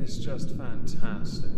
is just fantastic.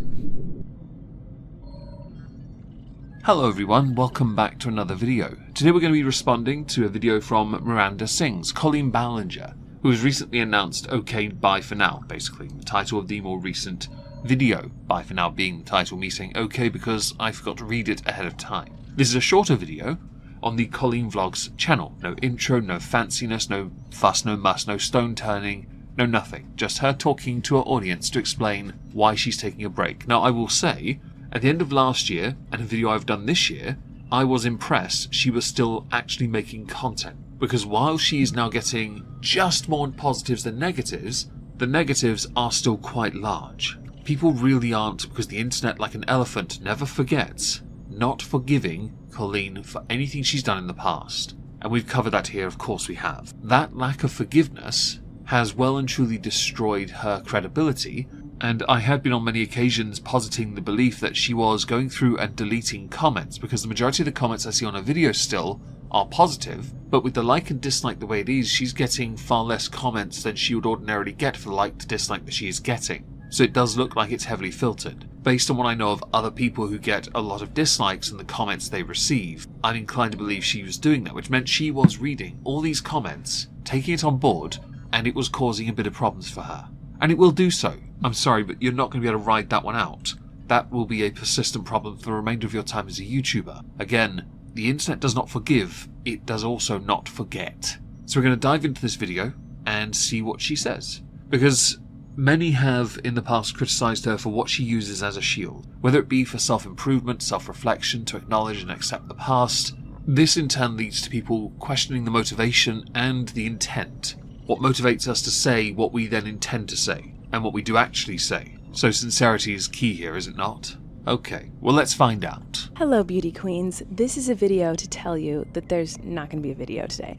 Hello everyone, welcome back to another video. Today we're going to be responding to a video from Miranda Sings, Colleen Ballinger, who was recently announced OK Bye For Now, basically, the title of the more recent video. Bye For Now being the title, me saying OK because I forgot to read it ahead of time. This is a shorter video on the Colleen Vlogs channel. No intro, no fanciness, no fuss, no muss, no stone turning, no nothing. Just her talking to her audience to explain why she's taking a break. Now I will say, at the end of last year, and a video I've done this year, I was impressed she was still actually making content. Because while she is now getting just more positives than negatives, the negatives are still quite large. People really aren't, because the internet, like an elephant, never forgets, not forgiving Colleen for anything she's done in the past. And we've covered that here, of course we have. That lack of forgiveness has well and truly destroyed her credibility, and I had been on many occasions positing the belief that she was going through and deleting comments, because the majority of the comments I see on her videos still are positive, but with the like and dislike the way it is, she's getting far less comments than she would ordinarily get for the like to dislike that she is getting. So it does look like it's heavily filtered. Based on what I know of other people who get a lot of dislikes and the comments they receive, I'm inclined to believe she was doing that, which meant she was reading all these comments, taking it on board, and it was causing a bit of problems for her. And it will do so. I'm sorry, but you're not going to be able to ride that one out. That will be a persistent problem for the remainder of your time as a YouTuber. Again, the internet does not forgive, it does also not forget. So we're going to dive into this video and see what she says. Because many have in the past criticised her for what she uses as a shield, whether it be for self-improvement, self-reflection, to acknowledge and accept the past. This in turn leads to people questioning the motivation and the intent. What motivates us to say what we then intend to say, and what we do actually say. So sincerity is key here, is it not? Okay, well let's find out. Hello beauty queens, this is a video to tell you that there's not going to be a video today.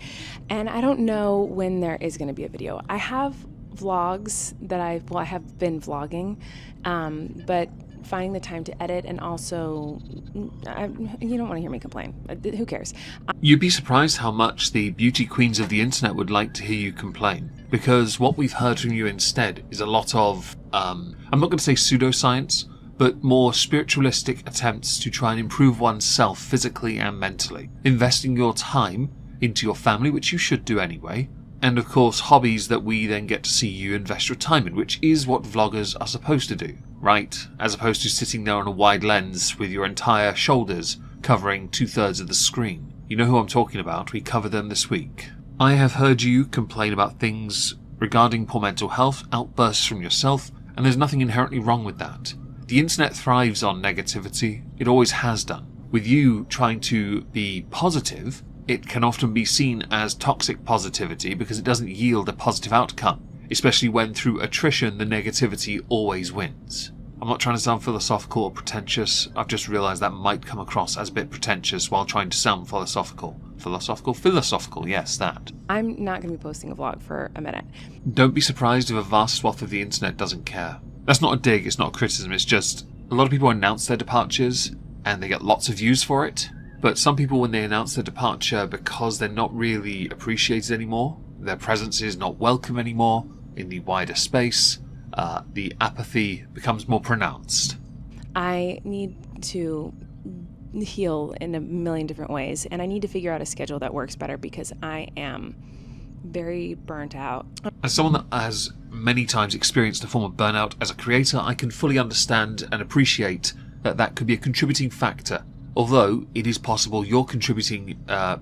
And I don't know when there is going to be a video. I have vlogs that I have been vlogging, but finding the time to edit, and also, you don't want to hear me complain. Who cares? You'd be surprised how much the beauty queens of the internet would like to hear you complain. Because what we've heard from you instead is a lot of, I'm not going to say pseudoscience, but more spiritualistic attempts to try and improve oneself physically and mentally. Investing your time into your family, which you should do anyway, and of course hobbies that we then get to see you invest your time in, which is what vloggers are supposed to do, right? As opposed to sitting there on a wide lens with your entire shoulders covering 2/3 of the screen. You know who I'm talking about, we cover them this week. I have heard you complain about things regarding poor mental health, outbursts from yourself, and there's nothing inherently wrong with that. The internet thrives on negativity, it always has done. With you trying to be positive, it can often be seen as toxic positivity because it doesn't yield a positive outcome, especially when through attrition the negativity always wins. I'm not trying to sound philosophical or pretentious, I've just realised that might come across as a bit pretentious while trying to sound philosophical. Philosophical, yes, that. I'm not going to be posting a vlog for a minute. Don't be surprised if a vast swath of the internet doesn't care. That's not a dig, it's not a criticism, it's just a lot of people announce their departures and they get lots of views for it. But some people, when they announce their departure because they're not really appreciated anymore, their presence is not welcome anymore in the wider space, the apathy becomes more pronounced. I need to heal in a million different ways, and I need to figure out a schedule that works better because I am very burnt out. As someone that has many times experienced a form of burnout as a creator, I can fully understand and appreciate that that could be a contributing factor. Although it is possible your contributing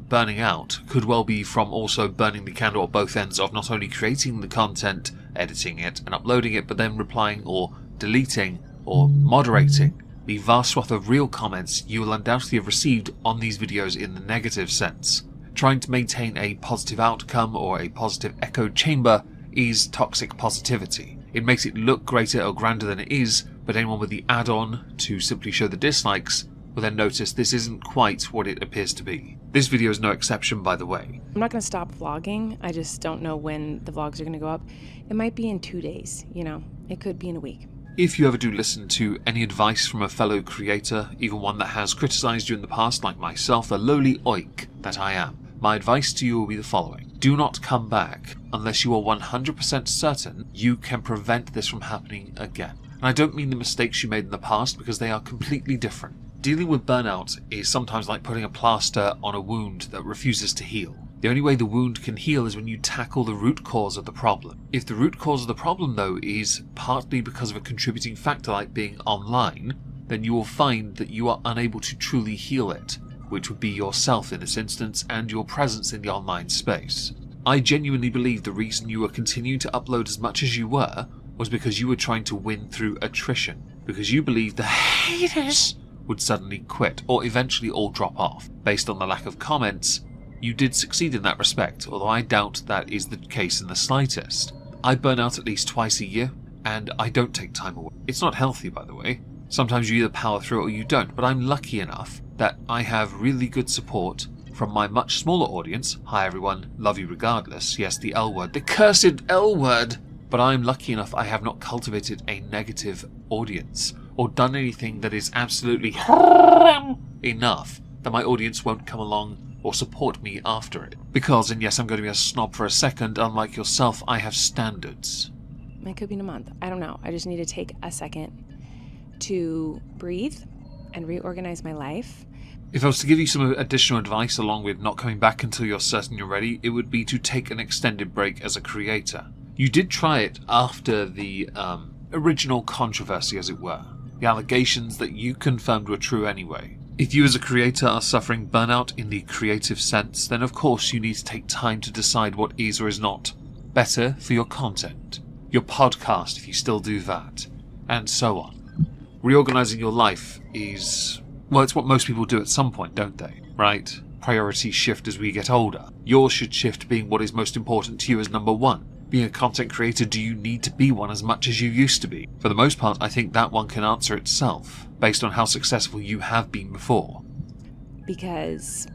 burning out could well be from also burning the candle at both ends of not only creating the content, editing it and uploading it, but then replying or deleting or moderating the vast swath of real comments you will undoubtedly have received on these videos in the negative sense. Trying to maintain a positive outcome or a positive echo chamber is toxic positivity. It makes it look greater or grander than it is, but anyone with the add-on to simply show the dislikes will then notice this isn't quite what it appears to be. This video is no exception, by the way. I'm not going to stop vlogging, I just don't know when the vlogs are going to go up. It might be in 2 days, it could be in a week. If you ever do listen to any advice from a fellow creator, even one that has criticised you in the past like myself, the lowly oik that I am, my advice to you will be the following. Do not come back unless you are 100% certain you can prevent this from happening again. And I don't mean the mistakes you made in the past, because they are completely different. Dealing with burnout is sometimes like putting a plaster on a wound that refuses to heal. The only way the wound can heal is when you tackle the root cause of the problem. If the root cause of the problem, though, is partly because of a contributing factor like being online, then you will find that you are unable to truly heal it, which would be yourself in this instance and your presence in the online space. I genuinely believe the reason you were continuing to upload as much as you were was because you were trying to win through attrition, because you believed the haters would suddenly quit or eventually all drop off. Based on the lack of comments, you did succeed in that respect, although I doubt that is the case in the slightest. I burn out at least twice a year, and I don't take time away. It's not healthy, by the way. Sometimes you either power through it or you don't, but I'm lucky enough that I have really good support from my much smaller audience. Hi everyone, love you regardless. Yes, the L word, the cursed L word. But I'm lucky enough I have not cultivated a negative audience or done anything that is absolutely enough that my audience won't come along or support me after it. Because, and yes, I'm going to be a snob for a second, unlike yourself, I have standards. It could be in a month. I don't know. I just need to take a second to breathe and reorganize my life. If I was to give you some additional advice along with not coming back until you're certain you're ready, it would be to take an extended break as a creator. You did try it after the original controversy, as it were. The allegations that you confirmed were true anyway. If you as a creator are suffering burnout in the creative sense, then of course you need to take time to decide what is or is not better for your content, your podcast if you still do that, and so on. Reorganizing your life is, well, it's what most people do at some point, don't they? Right? Priorities shift as we get older. Yours should shift being what is most important to you as number one. Being a content creator, do you need to be one as much as you used to be? For the most part, I think that one can answer itself, based on how successful you have been before. Because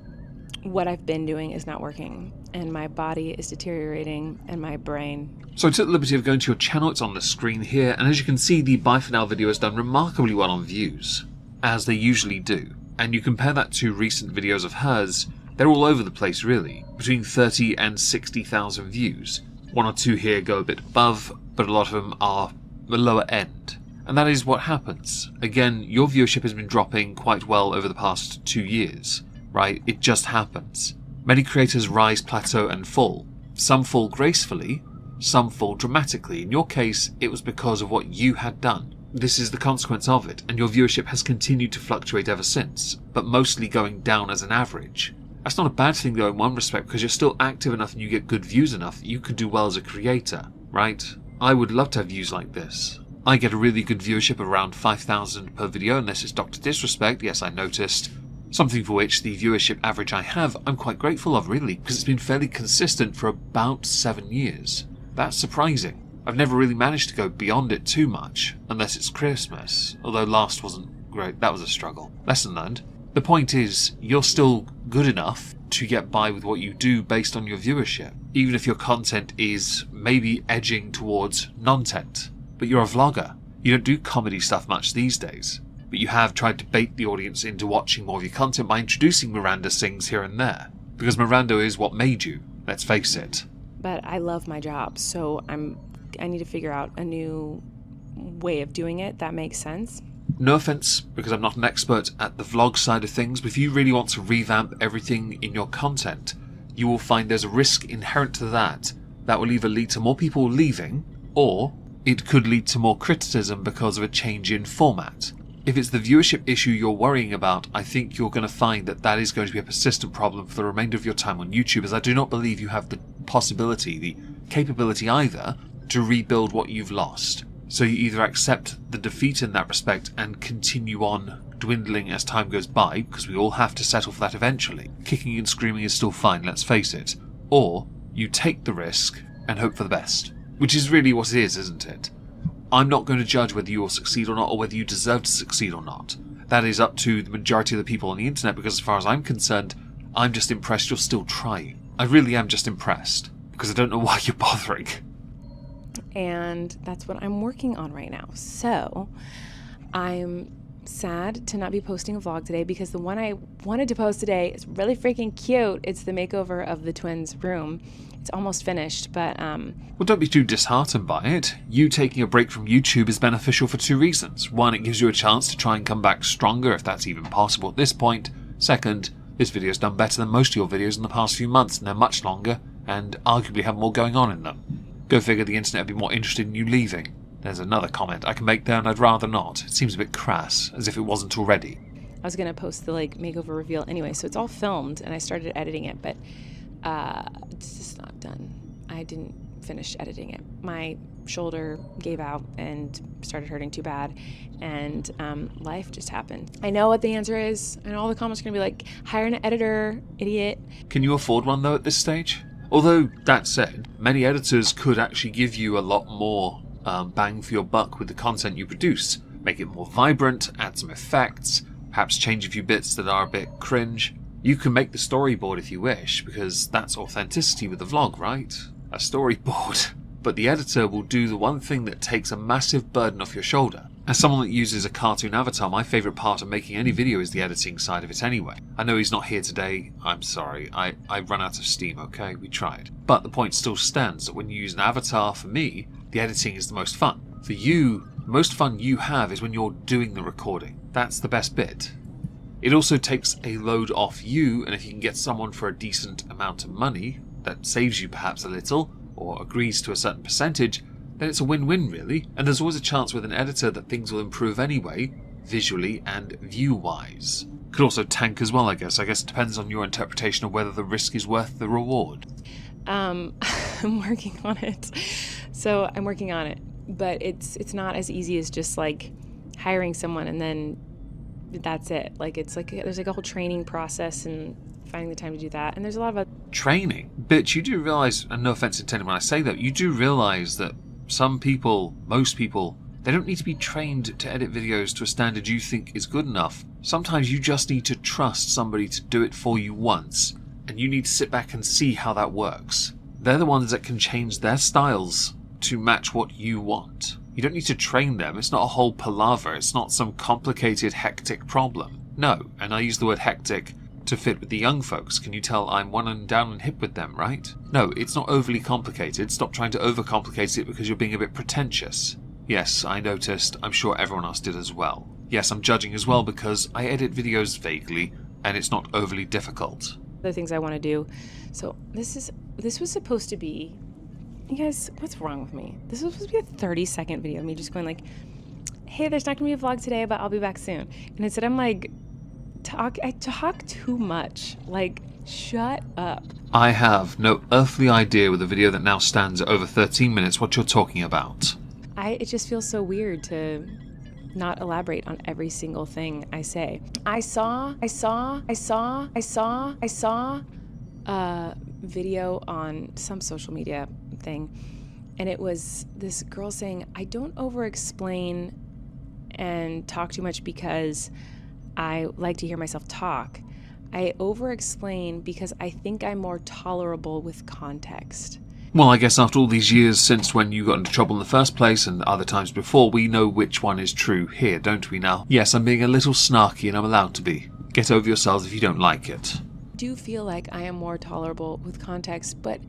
what I've been doing is not working, and my body is deteriorating, and my brain. So I took the liberty of going to your channel, it's on the screen here, and as you can see, the Bye For Now video has done remarkably well on views, as they usually do. And you compare that to recent videos of hers, they're all over the place really, between 30 and 60,000 views. One or two here go a bit above, but a lot of them are the lower end. And that is what happens. Again, your viewership has been dropping quite well over the past 2 years, right? It just happens. Many creators rise, plateau, and fall. Some fall gracefully, some fall dramatically. In your case, it was because of what you had done. This is the consequence of it, and your viewership has continued to fluctuate ever since, but mostly going down as an average. That's not a bad thing though in one respect, because you're still active enough and you get good views enough, you could do well as a creator, right? I would love to have views like this. I get a really good viewership of around 5,000 per video, unless it's Dr. Disrespect, yes I noticed. Something for which the viewership average I have, I'm quite grateful of really, because it's been fairly consistent for about 7 years. That's surprising. I've never really managed to go beyond it too much, unless it's Christmas, although last wasn't great, that was a struggle. Lesson learned. The point is, you're still good enough to get by with what you do based on your viewership, even if your content is maybe edging towards non-tent. But you're a vlogger. You don't do comedy stuff much these days. But you have tried to bait the audience into watching more of your content by introducing Miranda Sings here and there. Because Miranda is what made you, let's face it. But I love my job, so I need to figure out a new way of doing it that makes sense. No offense, because I'm not an expert at the vlog side of things, but if you really want to revamp everything in your content, you will find there's a risk inherent to that will either lead to more people leaving, or it could lead to more criticism because of a change in format. If it's the viewership issue you're worrying about, I think you're going to find that is going to be a persistent problem for the remainder of your time on YouTube, as I do not believe you have the possibility, the capability either, to rebuild what you've lost. So you either accept the defeat in that respect and continue on dwindling as time goes by, because we all have to settle for that eventually. Kicking and screaming is still fine, let's face it. Or you take the risk and hope for the best. Which is really what it is, isn't it? I'm not going to judge whether you will succeed or not, or whether you deserve to succeed or not. That is up to the majority of the people on the internet, because as far as I'm concerned, I'm just impressed you're still trying. I really am just impressed, because I don't know why you're bothering. And that's what I'm working on right now. So I'm sad to not be posting a vlog today because the one I wanted to post today is really freaking cute. It's the makeover of the twins' room. It's almost finished, but Well, don't be too disheartened by it. You taking a break from YouTube is beneficial for two reasons. One, it gives you a chance to try and come back stronger if that's even possible at this point. Second, this video's done better than most of your videos in the past few months, and they're much longer, and arguably have more going on in them. Go figure, the internet would be more interested in you leaving. There's another comment I can make there, and I'd rather not. It seems a bit crass, as if it wasn't already. I was gonna post the makeover reveal anyway, so it's all filmed, and I started editing it, but it's just not done. I didn't finish editing it. My shoulder gave out and started hurting too bad, and life just happened. I know what the answer is, and all the comments are gonna be like, hire an editor, idiot. Can you afford one though at this stage? Although, that said, many editors could actually give you a lot more bang for your buck with the content you produce. Make it more vibrant, add some effects, perhaps change a few bits that are a bit cringe. You can make the storyboard if you wish, because that's authenticity with the vlog, right? A storyboard. But the editor will do the one thing that takes a massive burden off your shoulder. As someone that uses a cartoon avatar, my favourite part of making any video is the editing side of it anyway. I know he's not here today, I'm sorry, I run out of steam, okay? We tried. But the point still stands that when you use an avatar, for me, the editing is the most fun. For you, the most fun you have is when you're doing the recording. That's the best bit. It also takes a load off you, and if you can get someone for a decent amount of money that saves you perhaps a little, or agrees to a certain percentage, then it's a win-win really, and there's always a chance with an editor that things will improve anyway, visually and view-wise. Could also tank as well, I guess. I guess it depends on your interpretation of whether the risk is worth the reward. I'm working on it. So I'm working on it, but it's not as easy as just hiring someone and then that's it. It's there's a whole training process and finding the time to do that, and there's a lot of training. But you do realise, and no offence intended when I say that, you do realise that some people, most people, they don't need to be trained to edit videos to a standard you think is good enough. Sometimes you just need to trust somebody to do it for you once, and you need to sit back and see how that works. They're the ones that can change their styles to match what you want. You don't need to train them. It's not a whole palaver. It's not some complicated, hectic problem. No, and I use the word hectic to fit with the young folks. Can you tell I'm one and down and hip with them, right? No, it's not overly complicated. Stop trying to overcomplicate it because you're being a bit pretentious. Yes, I noticed. I'm sure everyone else did as well. Yes, I'm judging as well because I edit videos vaguely and it's not overly difficult. Other things I want to do. So this was supposed to be, you guys, what's wrong with me? This was supposed to be a 30-second video of me just going hey, there's not gonna be a vlog today, but I'll be back soon. And instead I'm I talk too much. Shut up. I have no earthly idea with a video that now stands at over 13 minutes what you're talking about. It just feels so weird to not elaborate on every single thing I say. I saw a video on some social media thing, and it was this girl saying, I don't over-explain and talk too much because I like to hear myself talk. I over-explain because I think I'm more tolerable with context. Well, I guess after all these years since when you got into trouble in the first place and other times before, we know which one is true here, don't we now? Yes, I'm being a little snarky and I'm allowed to be. Get over yourselves if you don't like it. I do feel like I am more tolerable with context, but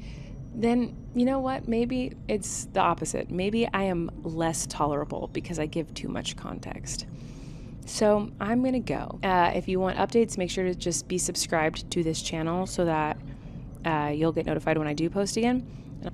then, you know what? Maybe it's the opposite. Maybe I am less tolerable because I give too much context. So I'm gonna go. If you want updates, make sure to just be subscribed to this channel so that you'll get notified when I do post again.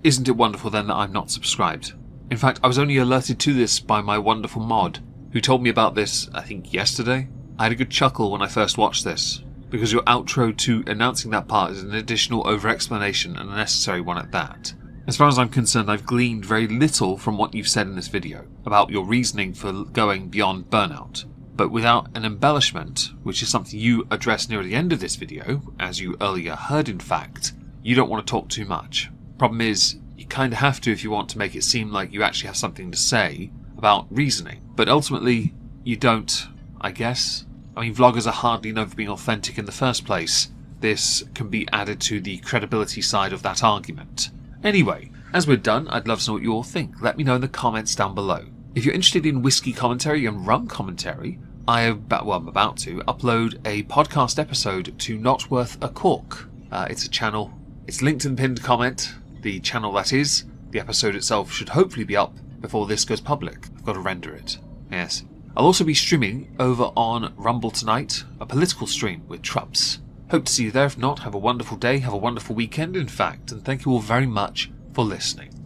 Isn't it wonderful then that I'm not subscribed? In fact, I was only alerted to this by my wonderful mod, who told me about this, I think yesterday. I had a good chuckle when I first watched this, because your outro to announcing that part is an additional over-explanation and a necessary one at that. As far as I'm concerned, I've gleaned very little from what you've said in this video about your reasoning for going beyond Burnout. But without an embellishment, which is something you address near the end of this video, as you earlier heard in fact, you don't want to talk too much. Problem is, you kind of have to if you want to make it seem like you actually have something to say about reasoning. But ultimately, you don't, I guess. I mean, vloggers are hardly known for being authentic in the first place. This can be added to the credibility side of that argument. Anyway, as we're done, I'd love to know what you all think. Let me know in the comments down below. If you're interested in whiskey commentary and rum commentary, I'm about to upload a podcast episode to Not Worth a Cork. It's a channel. It's linked in the pinned comment. The channel that is. The episode itself should hopefully be up before this goes public. I've got to render it. Yes. I'll also be streaming over on Rumble tonight, a political stream with Trups. Hope to see you there. If not, have a wonderful day, have a wonderful weekend in fact, and thank you all very much for listening.